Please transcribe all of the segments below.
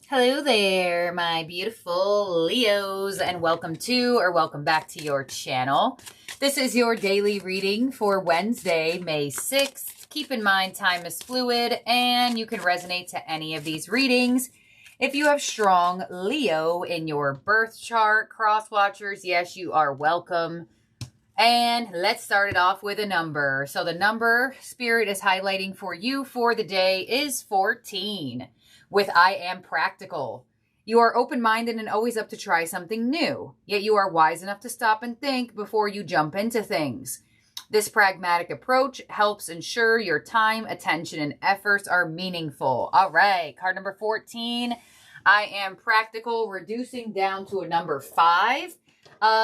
Hello there, my beautiful Leos, and welcome to or welcome back to your channel. This is your daily reading for Wednesday, May 6th. Keep in mind, time is fluid, and you can resonate to any of these readings. If you have strong Leo in your birth chart, cross watchers, yes, you are welcome. And let's start it off with a number. So the number Spirit is highlighting for you for the day is 14. With I am practical. You are open-minded and always up to try something new, yet you are wise enough to stop and think before you jump into things. This pragmatic approach helps ensure your time, attention, and efforts are meaningful. All right, card number 14. I am practical, reducing down to a number 5.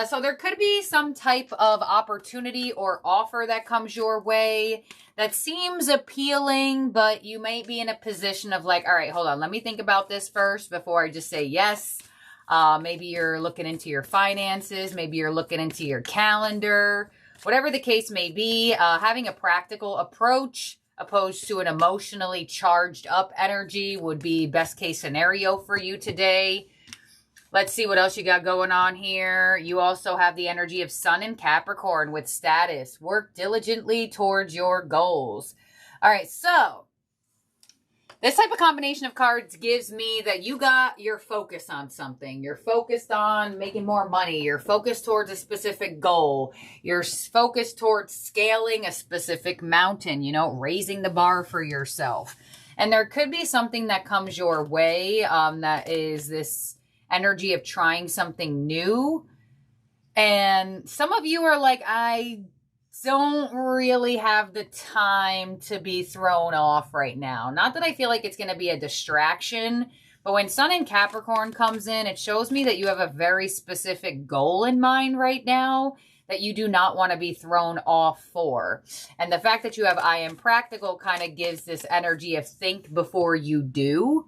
So there could be some type of opportunity or offer that comes your way that seems appealing, but you may be in a position of like, all right, hold on, let me think about this first before I just say yes. Maybe you're looking into your finances. Maybe you're looking into your calendar. Whatever the case may be, having a practical approach opposed to an emotionally charged up energy would be best case scenario for you today. Let's see what else you got going on here. You also have the energy of Sun in Capricorn with status. Work diligently towards your goals. All right, so this type of combination of cards gives me that you got your focus on something. You're focused on making more money. You're focused towards a specific goal. You're focused towards scaling a specific mountain, raising the bar for yourself. And there could be something that comes your way that is this energy of trying something new. And some of you are like, I don't really have the time to be thrown off right now. Not that I feel like it's going to be a distraction, but when Sun in Capricorn comes in, it shows me that you have a very specific goal in mind right now that you do not want to be thrown off for. And the fact that you have I am practical kind of gives this energy of think before you do.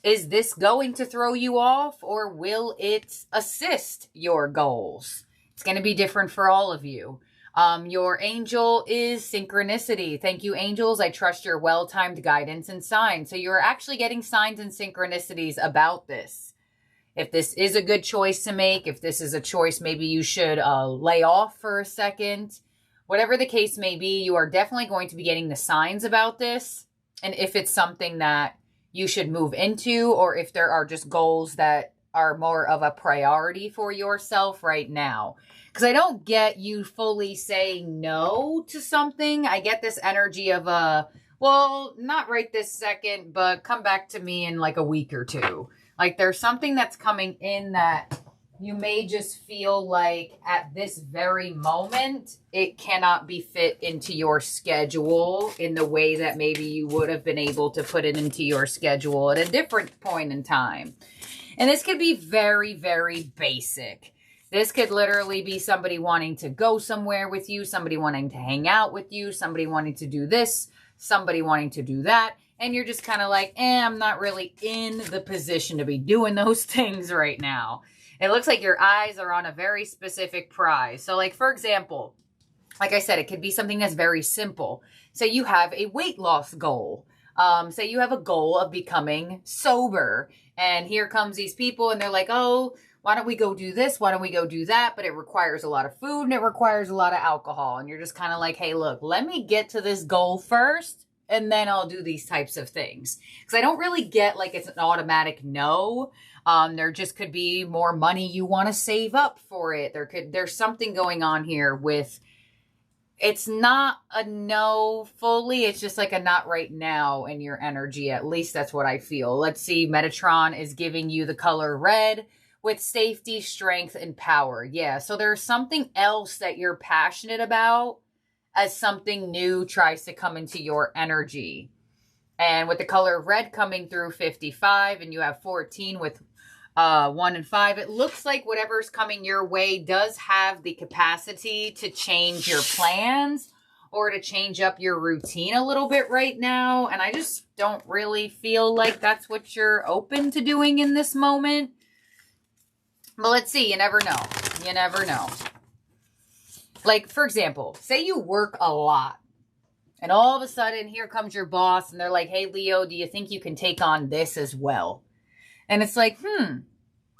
Is this going to throw you off, or will it assist your goals? It's going to be different for all of you. Your angel is synchronicity. Thank you, angels. I trust your well-timed guidance and signs. So you're actually getting signs and synchronicities about this. If this is a good choice to make, if this is a choice maybe you should lay off for a second, whatever the case may be, you are definitely going to be getting the signs about this. And if it's something that you should move into, or if there are just goals that are more of a priority for yourself right now. Because I don't get you fully saying no to something. I get this energy of well, not right this second, but come back to me in like a week or two. Like there's something that's coming in that you may just feel like at this very moment, it cannot be fit into your schedule in the way that maybe you would have been able to put it into your schedule at a different point in time. And this could be very, very basic. This could literally be somebody wanting to go somewhere with you, somebody wanting to hang out with you, somebody wanting to do this, somebody wanting to do that. And you're just kind of like, I'm not really in the position to be doing those things right now. It looks like your eyes are on a very specific prize. So like, for example, like I said, it could be something that's very simple. Say you have a weight loss goal. Say you have a goal of becoming sober. And here comes these people and they're like, oh, why don't we go do this? Why don't we go do that? But it requires a lot of food and it requires a lot of alcohol. And you're just kind of like, hey, look, let me get to this goal first. And then I'll do these types of things. Because I don't really get like it's an automatic no. There just could be more money you want to save up for it. There's something going on here with, it's not a no fully. It's just like a not right now in your energy. At least that's what I feel. Let's see. Metatron is giving you the color red with safety, strength, and power. Yeah. So there's something else that you're passionate about as something new tries to come into your energy. And with the color red coming through 55 and you have 14 with 1 and 5, it looks like whatever's coming your way does have the capacity to change your plans or to change up your routine a little bit right now. And I just don't really feel like that's what you're open to doing in this moment. But let's see. You never know. You never know. Like, for example, say you work a lot. And all of a sudden, here comes your boss, and they're like, hey, Leo, do you think you can take on this as well? And it's like,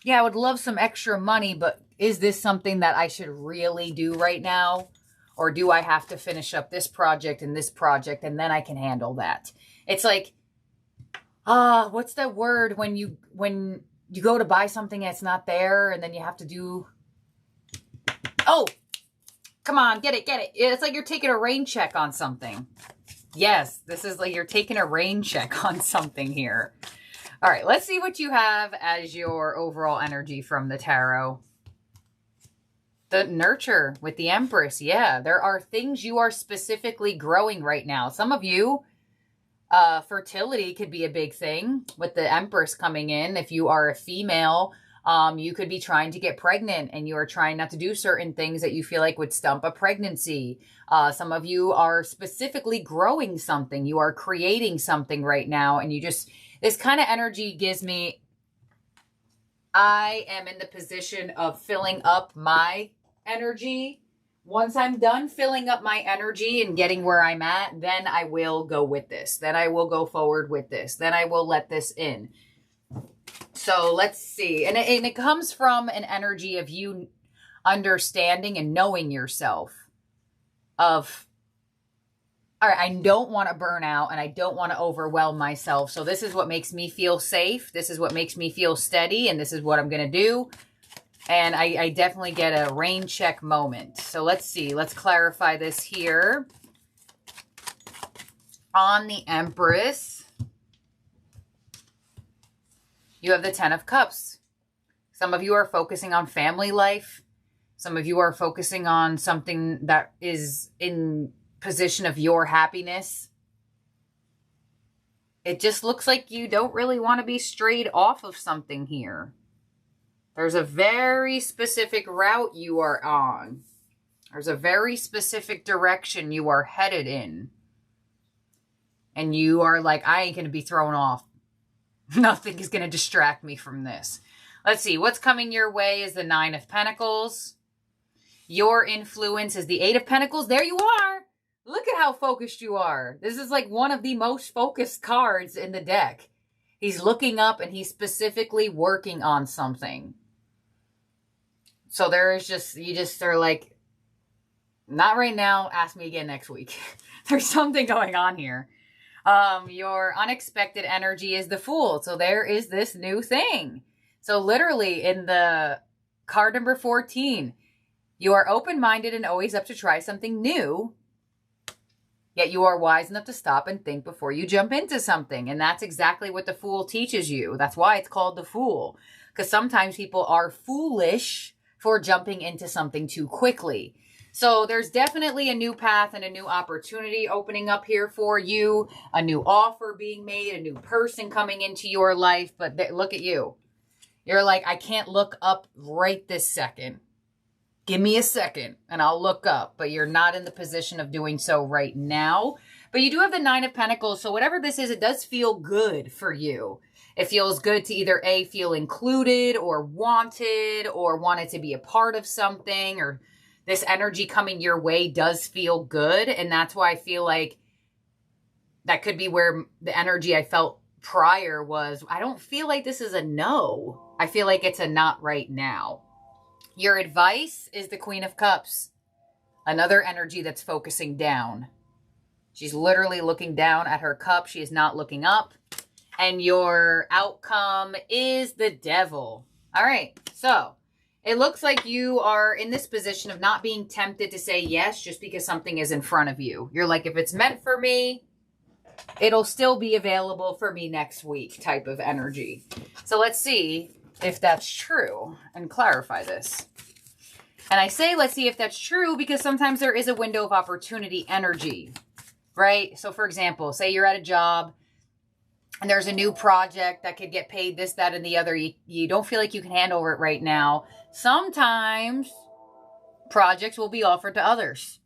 yeah, I would love some extra money, but is this something that I should really do right now? Or do I have to finish up this project and then I can handle that? It's like, what's that word when you go to buy something and it's not there and then you have to do, oh, come on, get it. It's like you're taking a rain check on something. Yes, this is like you're taking a rain check on something here. All right, let's see what you have as your overall energy from the tarot. The nurture with the Empress. Yeah, there are things you are specifically growing right now. Some of you, fertility could be a big thing with the Empress coming in. If you are a female, you could be trying to get pregnant and you are trying not to do certain things that you feel like would stump a pregnancy. Some of you are specifically growing something. You are creating something right now. And this kind of energy gives me, I am in the position of filling up my energy. Once I'm done filling up my energy and getting where I'm at, then I will go with this. Then I will go forward with this. Then I will let this in. So let's see. And it comes from an energy of you understanding and knowing yourself of, all right, I don't want to burn out and I don't want to overwhelm myself. So this is what makes me feel safe. This is what makes me feel steady. And this is what I'm going to do. And I definitely get a rain check moment. So let's see. Let's clarify this here. On the Empress, you have the 10 of Cups. Some of you are focusing on family life. Some of you are focusing on something that is in position of your happiness. It just looks like you don't really want to be strayed off of something here. There's a very specific route you are on. There's a very specific direction you are headed in. And you are like, I ain't going to be thrown off. Nothing is going to distract me from this. Let's see. What's coming your way is the 9 of Pentacles. Your influence is the 8 of Pentacles. There you are. Look at how focused you are. This is like one of the most focused cards in the deck. He's looking up and he's specifically working on something. So there is they're like, not right now, ask me again next week. There's something going on here. Your unexpected energy is the Fool. So there is this new thing. So literally in the card number 14, you are open-minded and always up to try something new. Yet you are wise enough to stop and think before you jump into something. And that's exactly what the Fool teaches you. That's why it's called the Fool. Because sometimes people are foolish for jumping into something too quickly. So there's definitely a new path and a new opportunity opening up here for you. A new offer being made, a new person coming into your life. But look at you. You're like, I can't look up right this second. Give me a second and I'll look up. But you're not in the position of doing so right now. But you do have the 9 of Pentacles. So whatever this is, it does feel good for you. It feels good to either A, feel included or wanted to be a part of something, or this energy coming your way does feel good. And that's why I feel like that could be where the energy I felt prior was, I don't feel like this is a no. I feel like it's a not right now. Your advice is the Queen of Cups. Another energy that's focusing down. She's literally looking down at her cup. She is not looking up. And your outcome is the Devil. All right. So it looks like you are in this position of not being tempted to say yes just because something is in front of you. You're like, if it's meant for me, it'll still be available for me next week type of energy. So let's see if that's true and clarify this. And I say, let's see if that's true because sometimes there is a window of opportunity energy, right? So for example, say you're at a job and there's a new project that could get paid this, that, and the other. You don't feel like you can handle it right now. Sometimes projects will be offered to others.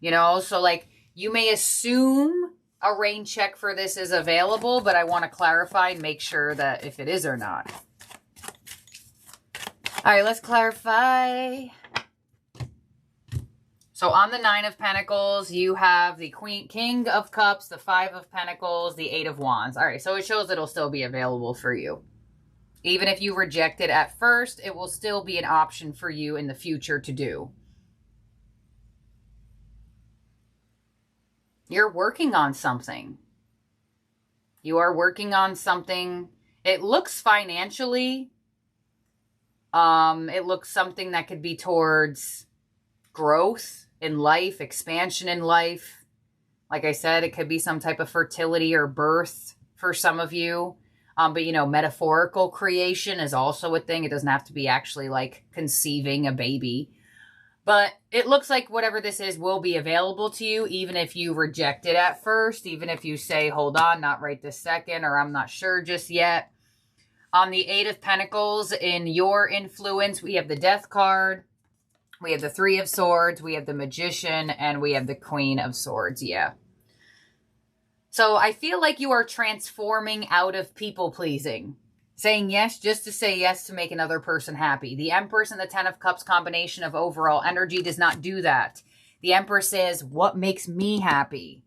You know, so like you may assume a rain check for this is available, but I want to clarify and make sure that if it is or not. All right, let's clarify. So on the 9 of Pentacles, you have the King of Cups, the 5 of Pentacles, the 8 of Wands. All right, so it shows it'll still be available for you. Even if you reject it at first, it will still be an option for you in the future to do. You're working on something. You are working on something. It looks financially. It looks something that could be towards growth in life, expansion in life. Like I said, it could be some type of fertility or birth for some of you. But, you know, metaphorical creation is also a thing. It doesn't have to be actually like conceiving a baby. But it looks like whatever this is will be available to you, even if you reject it at first, even if you say, hold on, not right this second, or I'm not sure just yet. On the Eight of Pentacles, in your influence, we have the Death card, we have the Three of Swords, we have the Magician, and we have the Queen of Swords, yeah. So I feel like you are transforming out of people-pleasing. Saying yes just to say yes to make another person happy. The Empress and the Ten of Cups combination of overall energy does not do that. The Empress says, what makes me happy?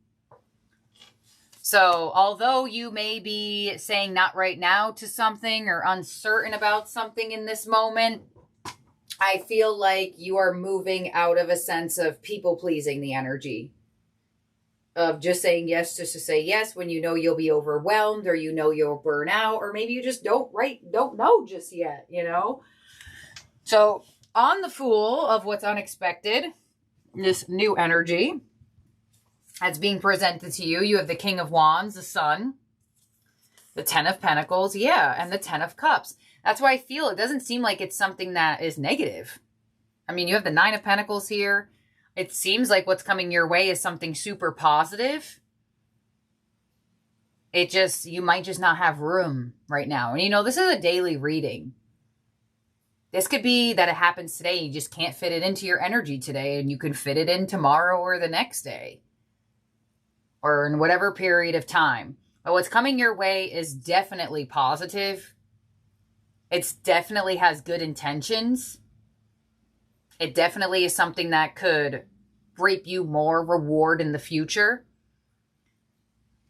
So although you may be saying not right now to something or uncertain about something in this moment, I feel like you are moving out of a sense of people-pleasing the energy. Of just saying yes just to say yes when you know you'll be overwhelmed, or you know you'll burn out, or maybe you just don't know just yet, you know? So on the Fool of what's unexpected, this new energy that's being presented to you, you have the King of Wands, the Sun, the Ten of Pentacles, yeah, and the Ten of Cups. That's why I feel it doesn't seem like it's something that is negative. I mean, you have the Nine of Pentacles here. It seems like what's coming your way is something super positive. You might just not have room right now. And you know, this is a daily reading. This could be that it happens today. You just can't fit it into your energy today, and you can fit it in tomorrow or the next day. Or in whatever period of time. But what's coming your way is definitely positive. It definitely has good intentions. It definitely is something that could reap you more reward in the future.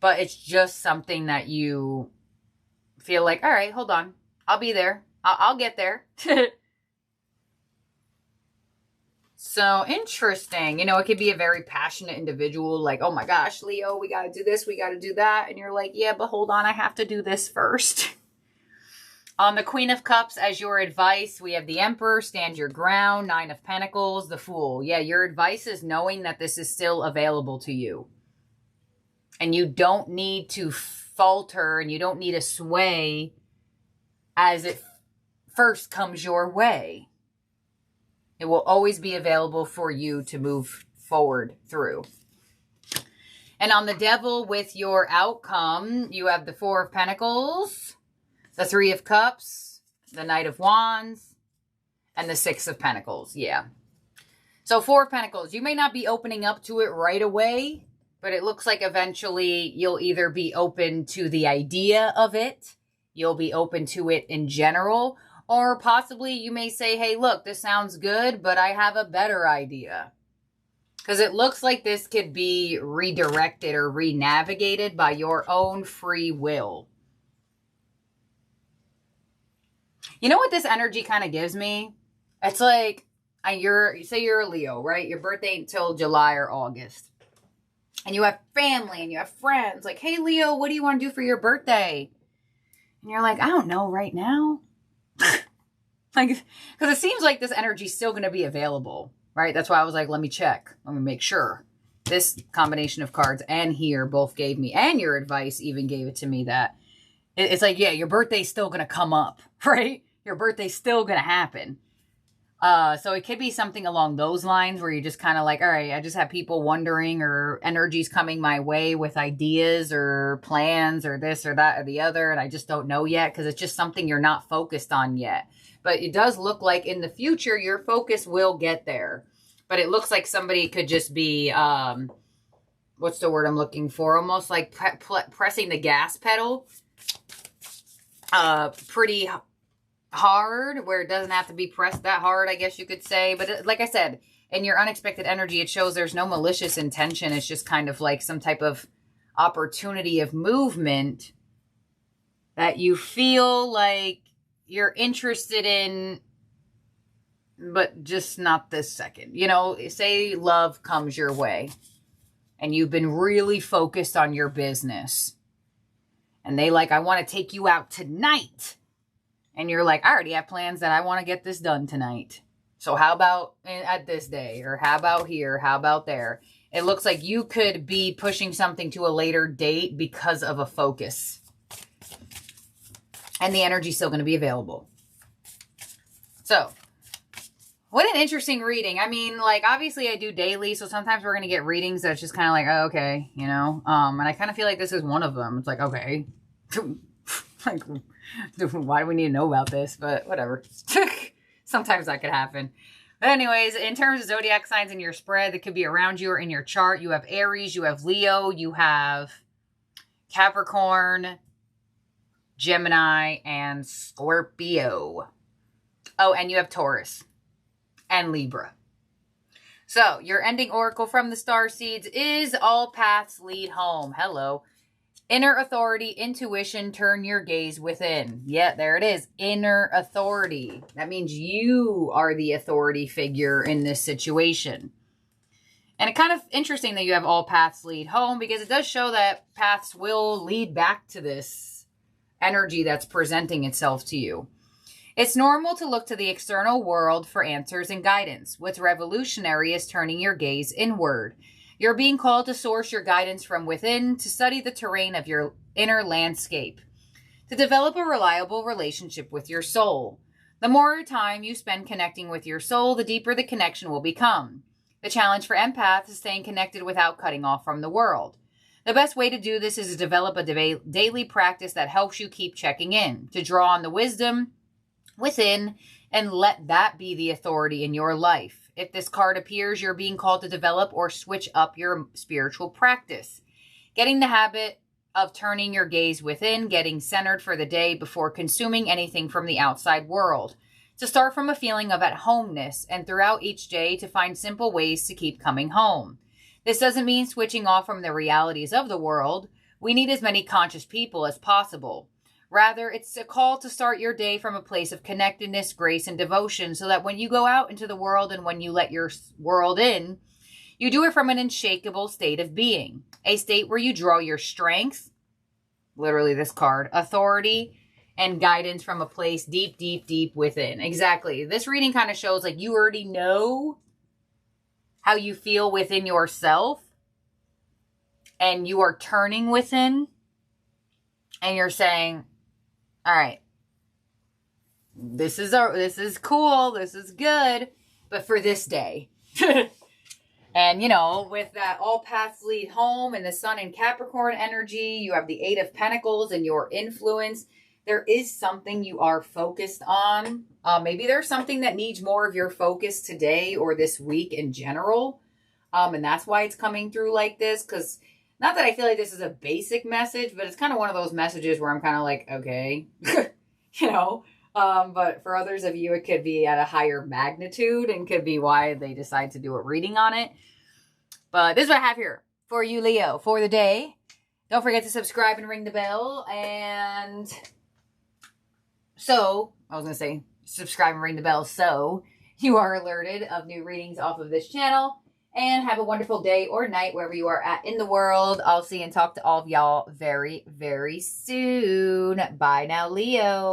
But it's just something that you feel like, all right, hold on. I'll be there. I'll get there. So interesting. You know, it could be a very passionate individual. Like, oh my gosh, Leo, we got to do this. We got to do that. And you're like, yeah, but hold on. I have to do this first. On the Queen of Cups, as your advice, we have the Emperor, stand your ground, Nine of Pentacles, the Fool. Yeah, your advice is knowing that this is still available to you. And you don't need to falter, and you don't need to sway as it first comes your way. It will always be available for you to move forward through. And on the Devil, with your outcome, you have the Four of Pentacles, the Three of Cups, the Knight of Wands, and the Six of Pentacles. Yeah. So Four of Pentacles, you may not be opening up to it right away, but it looks like eventually you'll either be open to the idea of it, you'll be open to it in general, or possibly you may say, hey, look, this sounds good, but I have a better idea. Because it looks like this could be redirected or re-navigated by your own free will. You know what this energy kind of gives me? It's like, say you're a Leo, right? Your birthday ain't until July or August. And you have family and you have friends. Like, hey, Leo, what do you want to do for your birthday? And you're like, I don't know right now. Like, because it seems like this energy is still going to be available, right? That's why I was like, let me check. Let me make sure. This combination of cards and here both gave me, and your advice even gave it to me that it's like, yeah, your birthday's still going to come up, right? Your birthday's still going to happen. So it could be something along those lines where you're just kind of like, all right, I just have people wondering, or energies coming my way with ideas or plans or this or that or the other. And I just don't know yet because it's just something you're not focused on yet. But it does look like in the future, your focus will get there. But it looks like somebody could just be, what's the word I'm looking for? Almost like pressing the gas pedal pretty hard, where it doesn't have to be pressed that hard, I guess you could say. But like I said, in your unexpected energy, it shows there's no malicious intention. It's just kind of like some type of opportunity of movement that you feel like you're interested in, but just not this second. You know, say love comes your way and you've been really focused on your business and they like, I want to take you out tonight. And you're like, I already have plans that I want to get this done tonight. So how about at this day? Or how about here? How about there? It looks like you could be pushing something to a later date because of a focus. And the energy's still going to be available. So, what an interesting reading. I mean, like, obviously I do daily, so sometimes we're going to get readings that's just kind of like, oh, okay, you know? And I kind of feel like this is one of them. It's like, okay. Like, why do we need to know about this? But whatever. Sometimes that could happen. But anyways, in terms of zodiac signs in your spread that could be around you or in your chart, you have Aries, you have Leo, you have Capricorn, Gemini, and Scorpio. Oh, and you have Taurus and Libra. So, your ending oracle from the starseeds is all paths lead home. Hello. Inner authority, intuition, turn your gaze within. Yeah, there it is. Inner authority. That means you are the authority figure in this situation. And it's kind of interesting that you have all paths lead home because it does show that paths will lead back to this energy that's presenting itself to you. It's normal to look to the external world for answers and guidance. What's revolutionary is turning your gaze inward. You're being called to source your guidance from within, to study the terrain of your inner landscape, to develop a reliable relationship with your soul. The more time you spend connecting with your soul, the deeper the connection will become. The challenge for empaths is staying connected without cutting off from the world. The best way to do this is to develop a daily practice that helps you keep checking in, to draw on the wisdom within and let that be the authority in your life. If this card appears, you're being called to develop or switch up your spiritual practice. Getting the habit of turning your gaze within, getting centered for the day before consuming anything from the outside world. To start from a feeling of at-homeness and throughout each day to find simple ways to keep coming home. This doesn't mean switching off from the realities of the world. We need as many conscious people as possible. Rather, it's a call to start your day from a place of connectedness, grace, and devotion so that when you go out into the world and when you let your world in, you do it from an unshakable state of being. A state where you draw your strength, literally this card, authority, and guidance from a place deep, deep, deep within. Exactly. This reading kind of shows like you already know how you feel within yourself and you are turning within and you're saying, all right, this is cool, this is good, but for this day. And, you know, with that all paths lead home and the sun in Capricorn energy, you have the 8 of Pentacles and your influence. There is something you are focused on. Maybe there's something that needs more of your focus today or this week in general. And that's why it's coming through like this, because not that I feel like this is a basic message, but it's kind of one of those messages where I'm kind of like, okay, you know, but for others of you, it could be at a higher magnitude and could be why they decide to do a reading on it. But this is what I have here for you, Leo, for the day. Don't forget to subscribe and ring the bell. And so, I was going to say, subscribe and ring the bell so you are alerted of new readings off of this channel. And have a wonderful day or night wherever you are at in the world. I'll see and talk to all of y'all very, very soon. Bye now, Leo.